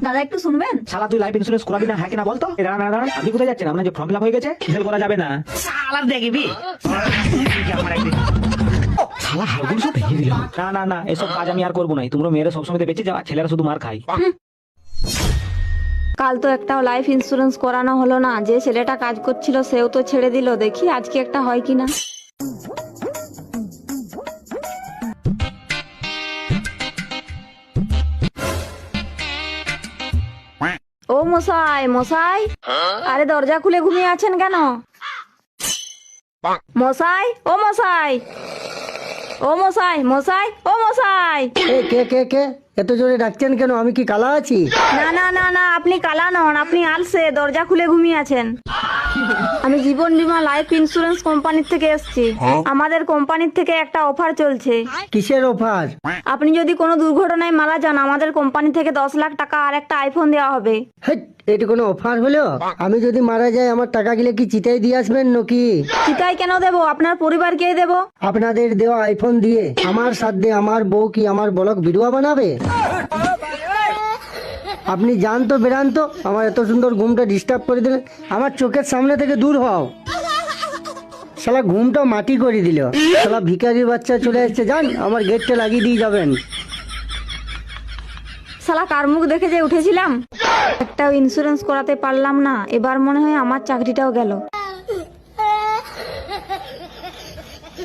দাদা একটু শুনবেন? শালা তুই লাইফ ইন্স্যুরেন্স করাবি না? হ্যাঁ কিনা বলতো। দাঁড়ান, আপনি কোথায় যাচ্ছেন? আপনার যে ফর্ম ফিল আপ হয়ে গেছে, ফেল করা যাবে না। শালা দেখবি শালা হাড়গুলো সব ভেঙে দিল। না, এসব কাজ আমি আর করবো না। তোমরা মেয়েরা সবসময় বেঁচে যাওয়া, ছেলেরা শুধু মার খায়। কাল তো একটাও লাইফ ইন্স্যুরেন্স করানো হলো না। যে ছেলেটা কাজ করছিল সেও তো ছেড়ে দিল। দেখি আজকে একটা হয় কিনা। ও মশাই, মশাই, আরে দরজা খুলে ঘুমিয়ে আছেন কেন? মশাই, ও মশাই, ও মশাই, মশাই, ও মশাই। এ কে কে কে এত জোরে ডাকছেন কেন? আমি কি কালা আছি? না না না না, আপনি কালা নন, আপনি আলসে। দরজা খুলে ঘুমিয়ে আছেন। আমি জীবন বীমা লাইফ ইন্স্যুরেন্স কোম্পানির থেকে এসেছি। আমাদের কোম্পানির থেকে একটা অফার চলছে। কিসের অফার? আপনি যদি কোনো দুর্ঘটনায় মারা যান, আমাদের কোম্পানি থেকে 10 লাখ টাকা আর একটা আইফোন দেওয়া হবে। হেট, এটা কোনো অফার হলো? আমি যদি মারা যাই আমার টাকা গিলে কি চিটাই দিয়ে আসবেন নাকি? চিতাই কেন দেবো? আপনার পরিবারকেই দেবো। আপনাদের দেওয়া আইফোন দিয়ে আমার সাথে আমার বউ কি আমার ব্লগ ভিডিও বানাবে? আপনি যান তো, বেরান তো। আমার এত সুন্দর ঘুমটা ডিস্টার্ব করে দিলেন। আমার চোখের সামনে থেকে দূর হও। শালা ঘুমটা মাটি করে দিল। শালা ভিখারির বাচ্চা চলে এসেছে। যান, আমার গেটটা লাগিয়ে দিয়ে যাবেন। শালা কার মুখ দেখে যে উঠেছিলাম। একটাও ইন্স্যুরেন্স করাতে পারলাম না। এবার মনে হয় আমার চাকরিটাও গেল।